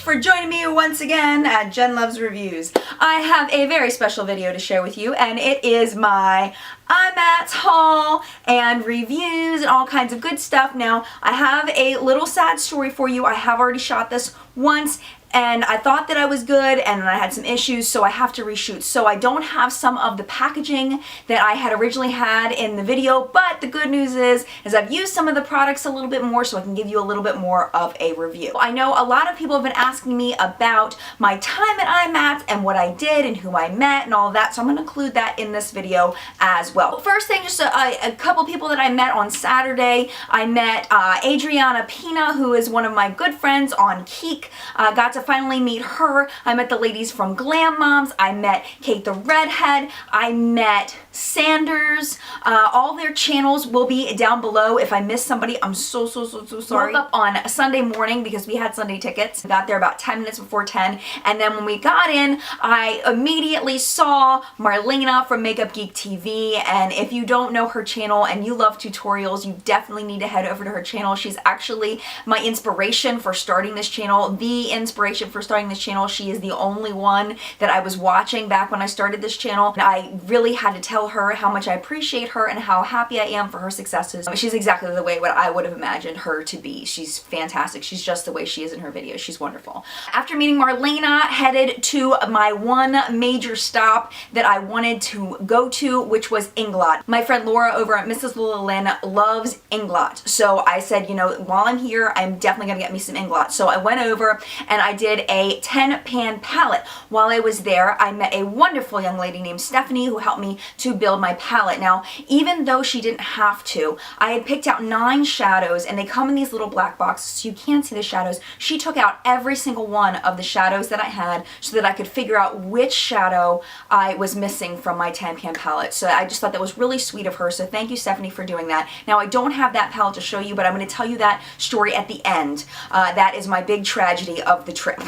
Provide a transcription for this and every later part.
for joining me once again at Jen Loves Reviews. I have a very special video to share with you, and it is my IMATS haul and reviews and all kinds of good stuff. Now, I have a little sad story for you. I have already shot this once, and I thought that I was good, and then I had some issues, so I have to reshoot. So I don't have some of the packaging that I had originally had in the video, but the good news is I've used some of the products a little bit more, so I can give you a little bit more of a review. I know a lot of people have been asking me about my time at IMATS and what I did and who I met and all of that, so I'm going to include that in this video as well. First thing, just a couple people that I met on Saturday. I met Adriana Pina, who is one of my good friends on Keek. Got to finally meet her. I met the ladies from Glam Moms. I met Kate the Redhead. I met Sanders. All their channels will be down below. If I missed somebody, I'm so sorry. Woke up on Sunday morning because we had Sunday tickets. Got there about 10 minutes before 10, and then when we got in, I immediately saw Marlena from Makeup Geek TV, and if you don't know her channel and you love tutorials, you definitely need to head over to her channel. She's actually my inspiration for starting this channel, the inspiration for starting this channel. She is the only one that I was watching back when I started this channel, and I really had to tell her how much I appreciate her and how happy I am for her successes. She's exactly the way what I would have imagined her to be. She's fantastic. She's just the way she is in her videos. She's wonderful. After meeting Marlena, headed to my one major stop that I wanted to go to, which was Inglot. My friend Laura over at Mrs. Lulilyn loves Inglot. So I said, you know, while I'm here, I'm definitely gonna get me some Inglot. So I went over and I did a 10-pan palette. While I was there, I met a wonderful young lady named Stephanie who helped me to build my palette. Now, even though she didn't have to, I had picked out 9 shadows, and they come in these little black boxes so you can't see the shadows. She took out every single one of the shadows that I had so that I could figure out which shadow I was missing from my 10-pan palette. So I just thought that was really sweet of her, so thank you, Stephanie, for doing that. Now, I don't have that palette to show you, but I'm going to tell you that story at the end. That is my big tragedy of the trip.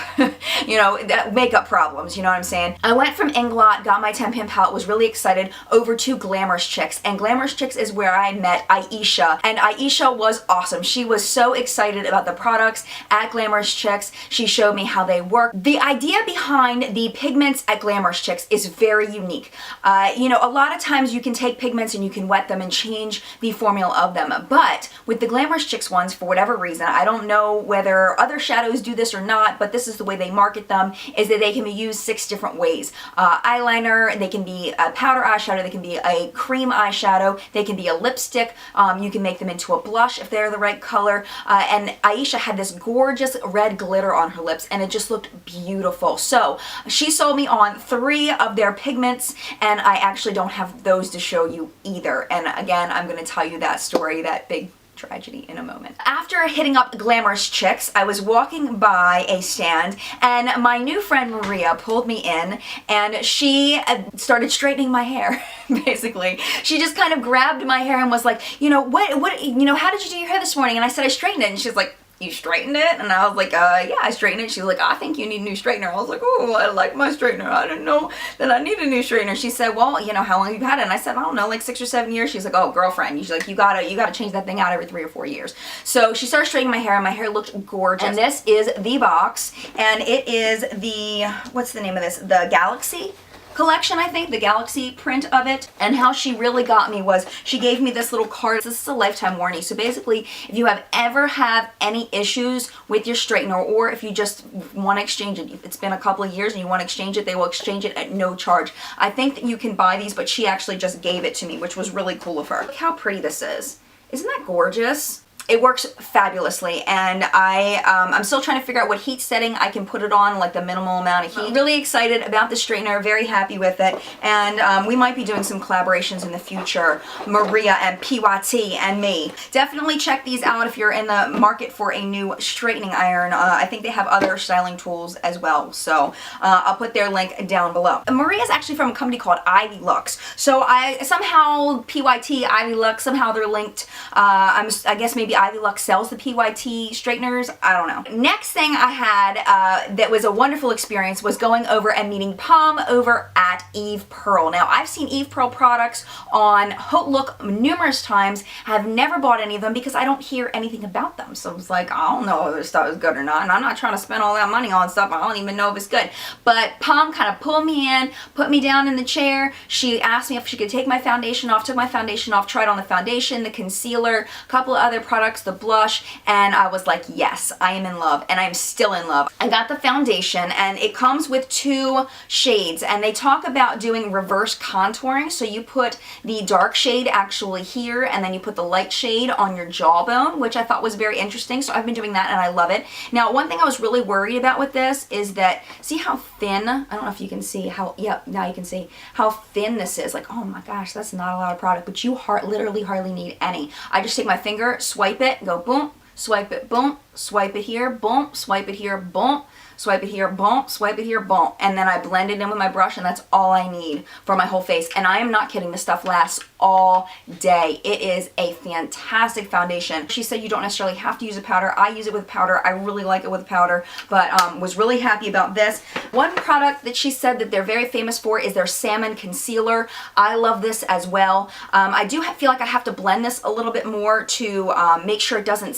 You know, makeup problems, you know what I'm saying? I went from Inglot, got my 10-pan palette, was really excited, over to Glamorous Chicks, and Glamorous Chicks is where I met Aisha, and Aisha was awesome. She was so excited about the products at Glamorous Chicks. She showed me how they work. The idea behind the pigments at Glamorous Chicks is very unique. You know, a lot of times you can take pigments and you can wet them and change the formula of them, but with the Glamorous Chicks ones, for whatever reason, I don't know whether other shadows do this or not, but this is the way they market them, is that they can be used 6 different ways. Eyeliner, they can be a powder eyeshadow, they can be a cream eyeshadow, they can be a lipstick, you can make them into a blush if they're the right color, and Aisha had this gorgeous red glitter on her lips, and it just looked beautiful. So she sold me on 3 of their pigments, and I actually don't have those to show you either, and again, I'm going to tell you that story, that big tragedy, in a moment. After hitting up Glamorous Chicks, I was walking by a stand, and my new friend Maria pulled me in, and she started straightening my hair. Basically, she just kind of grabbed my hair and was like, you know, you know, how did you do your hair this morning? And I said I straightened it, and she's like, you straightened it? And I was like, yeah, I straightened it. She was like, I think you need a new straightener. I was like, oh, I like my straightener. I didn't know that I need a new straightener. She said, well, you know, how long have you had it? And I said, I don't know, like 6 or 7 years. She's like, oh, girlfriend. She's like, you gotta change that thing out every 3 or 4 years. So she started straightening my hair, and my hair looked gorgeous. And this is the box, and it is the, what's the name of this? The Galaxy collection, I think, the Galaxy print of it. And how she really got me was she gave me this little card. This is a lifetime warranty. So basically, if you ever have any issues with your straightener, or if you just want to exchange it, if it's been a couple of years and you want to exchange it, they will exchange it at no charge. I think that you can buy these, but she actually just gave it to me, which was really cool of her. Look how pretty this is. Isn't that gorgeous? It works fabulously, and I'm still trying to figure out what heat setting I can put it on, like the minimal amount of heat. I'm really excited about the straightener, very happy with it, and we might be doing some collaborations in the future, Maria and PYT and me. Definitely check these out if you're in the market for a new straightening iron. I think they have other styling tools as well, so I'll put their link down below. Maria's actually from a company called Ivy Lux, so I somehow PYT, Ivy Lux, somehow they're linked. I guess maybe maybe Ivy Lux sells the PYT straighteners. I don't know. Next thing I had that was a wonderful experience was going over and meeting Palm over at Eve Pearl. Now, I've seen Eve Pearl products on Haute Look numerous times, have never bought any of them because I don't hear anything about them. So I was like, I don't know whether this stuff is good or not, and I'm not trying to spend all that money on stuff I don't even know if it's good. But Palm kind of pulled me in, put me down in the chair. She asked me if she could take my foundation off, took my foundation off, tried on the foundation, the concealer, a couple of other products, the blush, and I was like, yes, I am in love, and I'm still in love. I got the foundation, and it comes with 2 shades, and they talk about doing reverse contouring. So you put the dark shade actually here, and then you put the light shade on your jawbone, which I thought was very interesting. So I've been doing that, and I love it. Now, one thing I was really worried about with this is that, see how thin, I don't know if you can see how, yep, now you can see how thin this is. Like, oh my gosh, that's not a lot of product, but you literally hardly need any. I just take my finger, swipe it, go boom, swipe it, boom, swipe it here, boom, swipe it here, boom, swipe it here, boom, swipe it here, boom, and then I blend it in with my brush, and that's all I need for my whole face. And I am not kidding, this stuff lasts all day. It is a fantastic foundation. She said you don't necessarily have to use a powder. I use it with powder. I really like it with powder, but was really happy about this. One product that she said that they're very famous for is their salmon concealer. I love this as well. I do feel like I have to blend this a little bit more to make sure it doesn't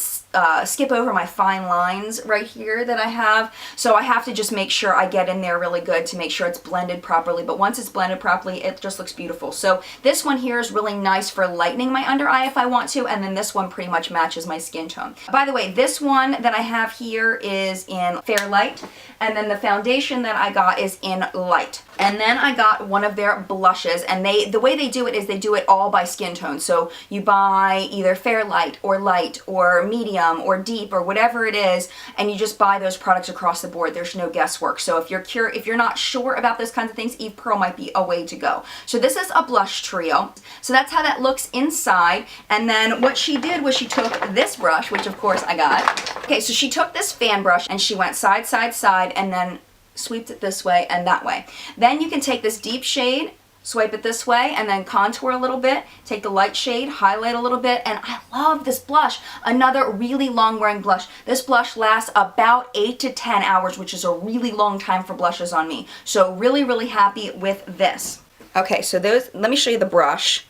skip over my fine lines right here that I have. So I have to just make sure I get in there really good to make sure it's blended properly. But once it's blended properly, it just looks beautiful. So this one here is really nice for lightening my under eye if I want to, and then this one pretty much matches my skin tone. By the way, this one that I have here is in Fair Light, and then the foundation that I got is in Light. And then I got one of their blushes, and the way they do it is they do it all by skin tone. So you buy either Fair Light or medium or deep or whatever it is, and you just buy those products across the board. There's no guesswork. So if you're not sure about those kinds of things, Eve Pearl might be a way to go. So this is a blush trio. So that's how that looks inside. And then what she did was she took this brush, which of course I got. Okay, so she took this fan brush and she went side, side, side, and then sweeped it this way and that way. Then you can take this deep shade, swipe it this way, and then contour a little bit, take the light shade, highlight a little bit, and I love this blush. Another really long wearing blush. This blush lasts about 8 to 10 hours, which is a really long time for blushes on me. So really, really happy with this. Okay, so let me show you the brush.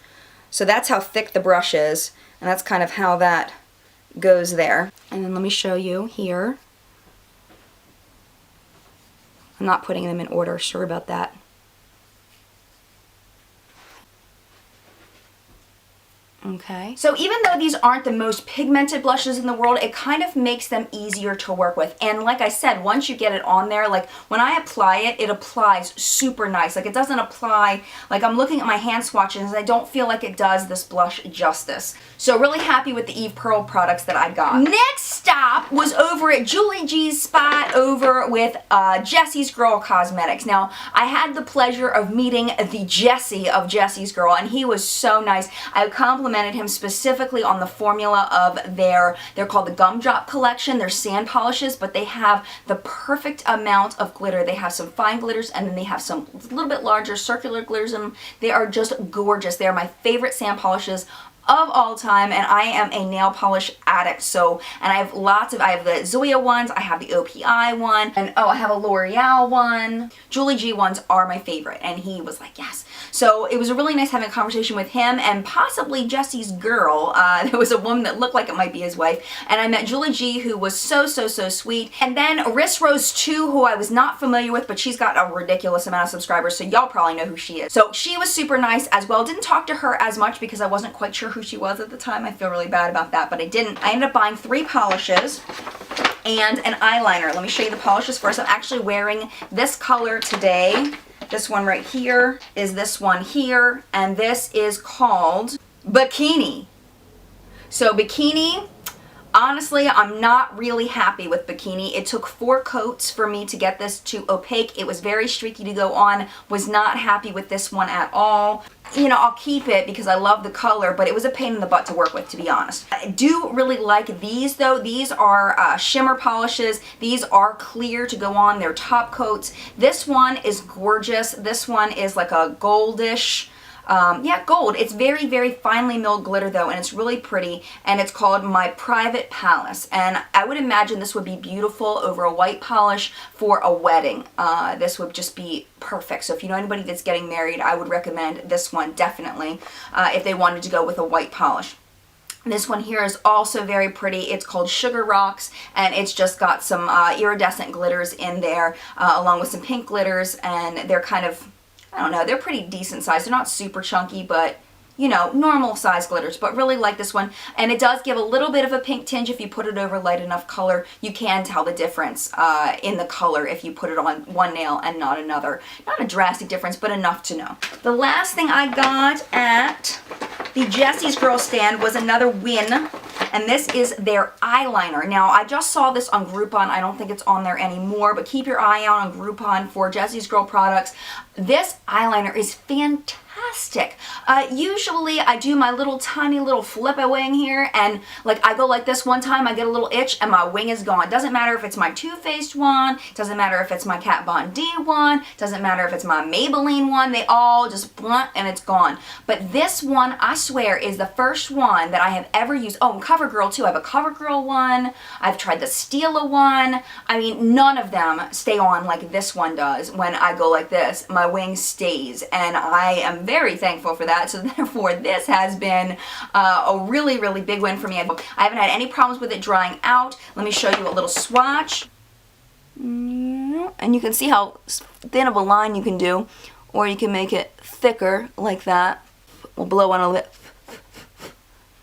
So that's how thick the brush is, and that's kind of how that goes there. And then let me show you here. I'm not putting them in order, sorry about that. Okay. So even though these aren't the most pigmented blushes in the world, it kind of makes them easier to work with. And like I said, once you get it on there, like when I apply it, it applies super nice. Like it doesn't apply, like I'm looking at my hand swatches and I don't feel like it does this blush justice. So really happy with the Eve Pearl products that I got. Next stop was over at Julie G's spot over with Jessie's Girl Cosmetics. Now, I had the pleasure of meeting the Jessie of Jessie's Girl, and he was so nice. I complimented him specifically on the formula of they're called the Gumdrop collection. They're sand polishes, but they have the perfect amount of glitter. They have some fine glitters, and then they have some a little bit larger circular glitters in them. They are just gorgeous. They are my favorite sand polishes of all time, and I am a nail polish addict. So, and I have the Zoya ones, I have the OPI one, and oh, I have a L'Oreal one. Julie G ones are my favorite, and he was like, yes. So it was really nice having a conversation with him and possibly Jessie's girl. There was a woman that looked like it might be his wife, and I met Julie G, who was so sweet. And then Riss Rose 2, who I was not familiar with, but she's got a ridiculous amount of subscribers, so y'all probably know who she is. So she was super nice as well. Didn't talk to her as much because I wasn't quite sure who she was at the time. I feel really bad about that, but I didn't. I ended up buying 3 polishes and an eyeliner. Let me show you the polishes first. I'm actually wearing this color today. This one right here is this one here, and this is called Bikini. So Bikini, honestly, I'm not really happy with Bikini. It took 4 coats for me to get this to opaque. It was very streaky to go on. Was not happy with this one at all. You know, I'll keep it because I love the color, but it was a pain in the butt to work with, to be honest. I do really like these, though. These are shimmer polishes. These are clear to go on. They're top coats. This one is gorgeous. This one is like a goldish yeah, gold. It's very, very finely milled glitter though, and it's really pretty, and it's called My Private Palace, and I would imagine this would be beautiful over a white polish for a wedding. This would just be perfect. So if you know anybody that's getting married, I would recommend this one definitely if they wanted to go with a white polish. This one here is also very pretty. It's called Sugar Rocks, and it's just got some iridescent glitters in there along with some pink glitters, and they're kind of, I don't know, they're pretty decent size. They're not super chunky, but you know, normal size glitters, but really like this one. And it does give a little bit of a pink tinge. If you put it over light enough color, you can tell the difference in the color if you put it on one nail and not another. Not a drastic difference, but enough to know. The last thing I got at the Jessie's Girl stand was another win, and this is their eyeliner. Now, I just saw this on Groupon. I don't think it's on there anymore, but keep your eye out on Groupon for Jessie's Girl products. This eyeliner is fantastic. Usually I do my little tiny little flip wing here, and like I go like this one time, I get a little itch and my wing is gone. Doesn't matter if it's my Too Faced one, doesn't matter if it's my Kat Von D one, doesn't matter if it's my Maybelline one, they all just blunt and it's gone. But this one, I swear, is the first one that I have ever used. Oh, and CoverGirl too. I have a CoverGirl one. I've tried the Stila one. I mean, none of them stay on like this one does. When I go like this, my wing stays, and I am very thankful for that. So therefore, this has been a really, really big win for me. I haven't had any problems with it drying out. Let me show you a little swatch. And you can see how thin of a line you can do, or you can make it thicker like that. We'll blow on a lip.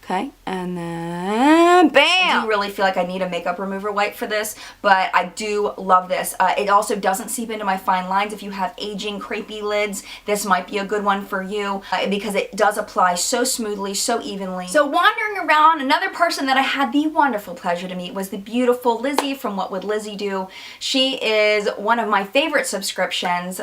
Okay, and then bam! I do really feel like I need a makeup remover wipe for this, but I do love this. It also doesn't seep into my fine lines. If you have aging, crepey lids, this might be a good one for you because it does apply so smoothly, so evenly. So wandering around, another person that I had the wonderful pleasure to meet was the beautiful Lizzie from What Would Lizzie Do. She is one of my favorite subscriptions.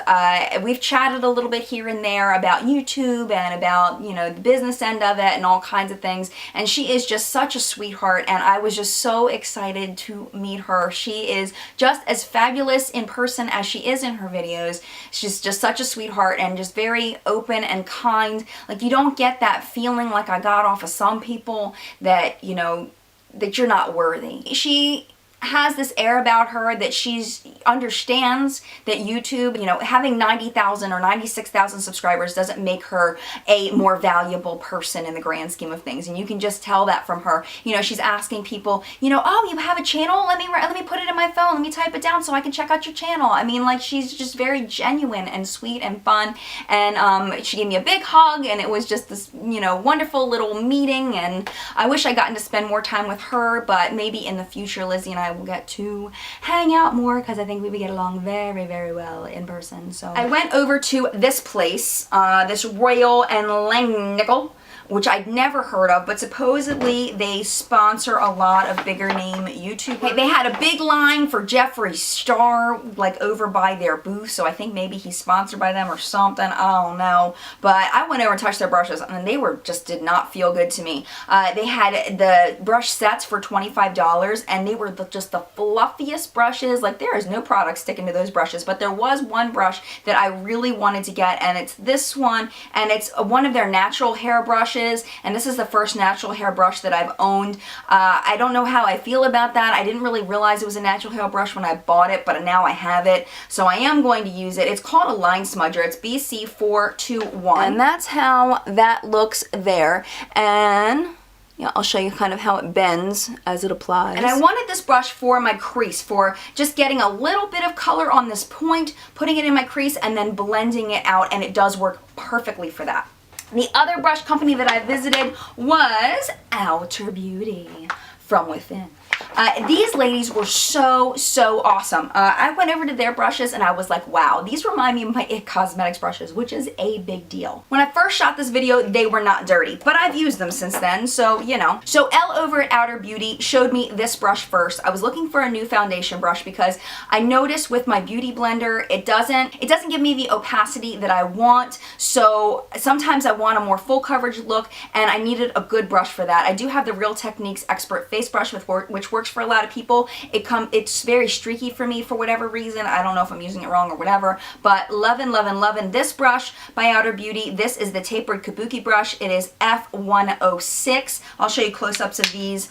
We've chatted a little bit here and there about YouTube and about, you know, the business end of it and all kinds of things. And she is just such a sweetheart, and I was just so excited to meet her. She is just as fabulous in person as she is in her videos. She's just such a sweetheart and just very open and kind. Like, you don't get that feeling like I got off of some people that, you know, that you're not worthy. She has this air about her that she's understands that YouTube, you know, having 90,000 or 96,000 subscribers doesn't make her a more valuable person in the grand scheme of things, and you can just tell that from her. You know, she's asking people, you know, oh, you have a channel? Let me put it in my phone. Let me type it down so I can check out your channel. I mean, like, she's just very genuine and sweet and fun, and she gave me a big hug, and it was just this, you know, wonderful little meeting, and I wish I'd gotten to spend more time with her, but maybe in the future Lizzie and I will get to hang out more because I think we would get along very, very well in person. So I went over to this place, this Royal and Langnickel, which I'd never heard of, but supposedly they sponsor a lot of bigger name YouTube. They had a big line for Jeffree Star, like over by their booth, so I think maybe he's sponsored by them or something, I don't know. But I went over and touched their brushes, and they were just did not feel good to me. They had the brush sets for $25, and they were just the fluffiest brushes. Like, there is no product sticking to those brushes, but there was one brush that I really wanted to get, and it's this one, and it's one of their natural hair brushes. And this is the first natural hair brush that I've owned. I don't know how I feel about that. I didn't really realize it was a natural hair brush when I bought it, but now I have it, so I am going to use it. It's called a line smudger. It's BC421, and that's how that looks there. And yeah, I'll show you kind of how it bends as it applies. And I wanted this brush for my crease, for just getting a little bit of color on this point, putting it in my crease, and then blending it out, and it does work perfectly for that. The other brush company that I visited was Outer Beauty from Within. These ladies were so awesome. I went over to their brushes and I was like, wow, these remind me of my IT Cosmetics brushes, which is a big deal. When I first shot this video, they were not dirty, but I've used them since then, so you know. So Elle over at Outer Beauty showed me this brush first. I was looking for a new foundation brush because I noticed with my Beauty Blender, it doesn't give me the opacity that I want, so sometimes I want a more full coverage look, and I needed a good brush for that. I do have the Real Techniques Expert Face Brush, which which works for a lot of people. It's very streaky for me for whatever reason. I don't know if I'm using it wrong or whatever, but loving this brush by Outer Beauty. This is the tapered kabuki brush. It is F106. I'll show you close-ups of these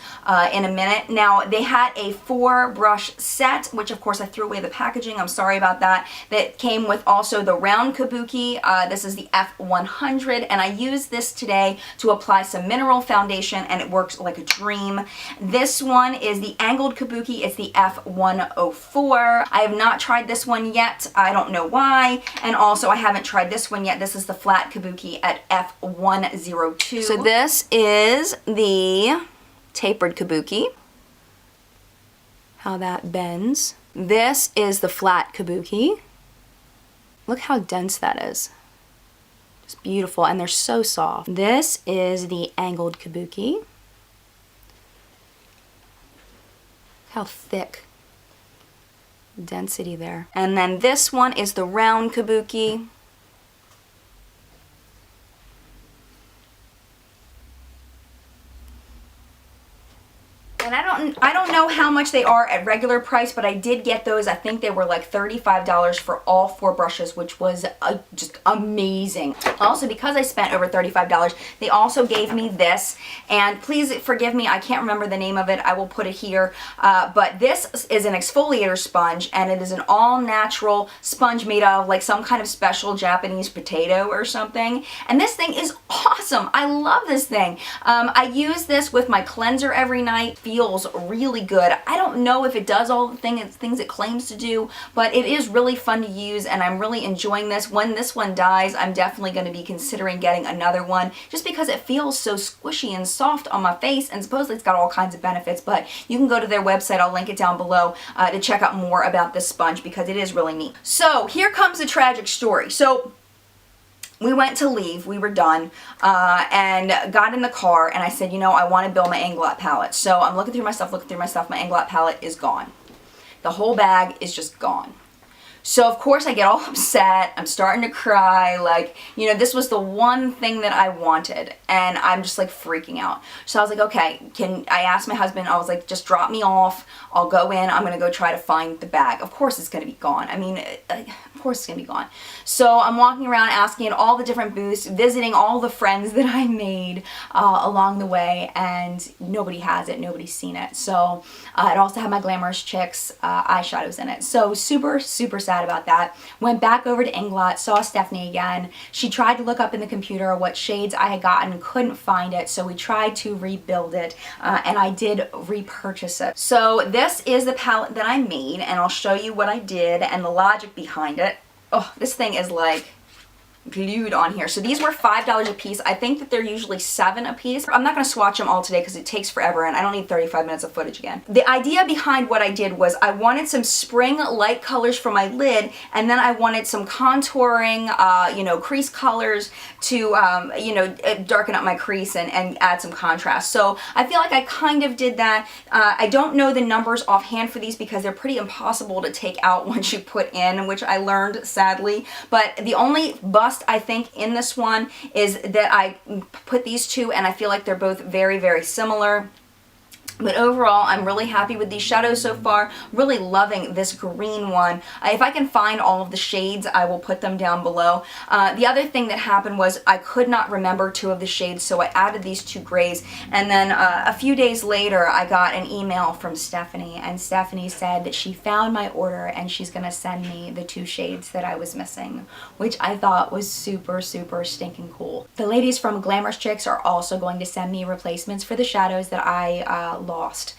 in a minute. Now, they had a 4-brush set, which of course I threw away the packaging. I'm sorry about that. That came with also the round kabuki. This is the F100, and I used this today to apply some mineral foundation, and it works like a dream. This one is the angled kabuki. It's the F104. I have not tried this one yet. I don't know why. And also, I haven't tried this one yet. This is the flat kabuki at F102. So this is the tapered kabuki. How that bends. This is the flat kabuki. Look how dense that is. It's beautiful, and they're so soft. This is the angled kabuki. How thick density there. And then this one is the round kabuki. And I don't know how much they are at regular price, but I did get those. I think they were like $35 for all 4 brushes, which was just amazing. Also, because I spent over $35, they also gave me this. And please forgive me, I can't remember the name of it. I will put it here. But this is an exfoliator sponge, and it is an all-natural sponge made of like some kind of special Japanese potato or something. And this thing is awesome. I love this thing. I use this with my cleanser every night. Feels really good. I don't know if it does all the things it claims to do, but it is really fun to use, and I'm really enjoying this. When this one dies, I'm definitely going to be considering getting another one, just because it feels so squishy and soft on my face, and supposedly it's got all kinds of benefits. But you can go to their website, I'll link it down below, to check out more about this sponge, because it is really neat. So here comes the tragic story. So we went to leave, we were done, and got in the car, and I said, you know, I want to build my Inglot palette. So I'm looking through my stuff, my Inglot palette is gone. The whole bag is just gone. So of course I get all upset, I'm starting to cry, like, you know, this was the one thing that I wanted, and I'm just like freaking out. So I was like, okay, I asked my husband, I was like, just drop me off, I'll go in, I'm gonna go try to find the bag. Of course it's gonna be gone. I mean, of course it's gonna be gone. So I'm walking around asking at all the different booths, visiting all the friends that I made along the way, and nobody has it, nobody's seen it. So it also had my Glamorous Chicks eyeshadows in it. So super, super sad about that. Went back over to Inglot, saw Stephanie again. She tried to look up in the computer what shades I had gotten, couldn't find it, so we tried to rebuild it, and I did repurchase it. So this is the palette that I made, and I'll show you what I did and the logic behind it. Oh, this thing is like glued on here. So these were $5 a piece. I think that they're usually $7 a piece. I'm not going to swatch them all today because it takes forever, and I don't need 35 minutes of footage again. The idea behind what I did was I wanted some spring light colors for my lid, and then I wanted some contouring, you know, crease colors to, you know, darken up my crease and add some contrast. So I feel like I kind of did that. I don't know the numbers offhand for these because they're pretty impossible to take out once you put in, which I learned sadly. But the only bust I think in this one is that I put these two, and I feel like they're both very, very similar. But overall, I'm really happy with these shadows so far. Really loving this green one. If I can find all of the shades, I will put them down below. The other thing that happened was I could not remember 2 of the shades, so I added these 2 grays. And then a few days later, I got an email from Stephanie, and Stephanie said that she found my order and she's going to send me the 2 shades that I was missing, which I thought was super, super stinking cool. The ladies from Glamorous Chicks are also going to send me replacements for the shadows that I lost.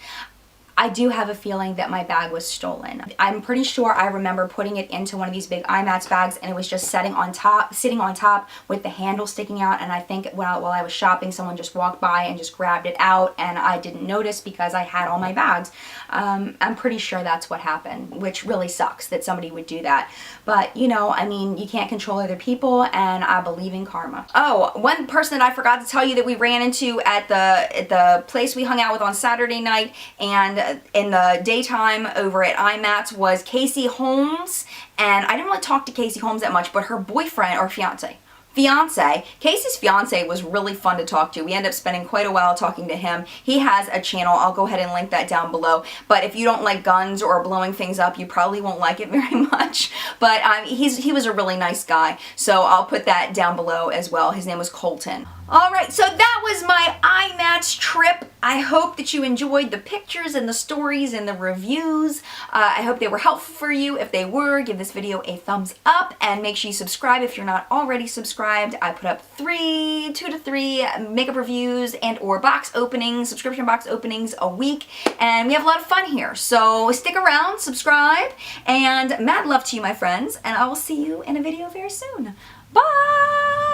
I do have a feeling that my bag was stolen. I'm pretty sure I remember putting it into one of these big IMATS bags, and it was just sitting on top with the handle sticking out, and I think while I was shopping, someone just walked by and just grabbed it out, and I didn't notice because I had all my bags. I'm pretty sure that's what happened, which really sucks that somebody would do that. But, you know, I mean, you can't control other people, and I believe in karma. Oh, one person that I forgot to tell you that we ran into at the place we hung out with on Saturday night, and in the daytime over at IMATS was Casey Holmes. And I didn't really talk to Casey Holmes that much, but her boyfriend or fiance fiance. Casey's fiance was really fun to talk to. We ended up spending quite a while talking to him. He has a channel. I'll go ahead and link that down below. But if you don't like guns or blowing things up, you probably won't like it very much. But he was a really nice guy. So I'll put that down below as well. His name was Colton. Alright, so that was my IMATS trip. I hope that you enjoyed the pictures and the stories and the reviews. I hope they were helpful for you. If they were, give this video a thumbs up and make sure you subscribe if you're not already subscribed. I put up 2 to 3 makeup reviews and or box openings, subscription box openings a week, and we have a lot of fun here. So stick around, subscribe, and mad love to you, my friends, and I will see you in a video very soon. Bye!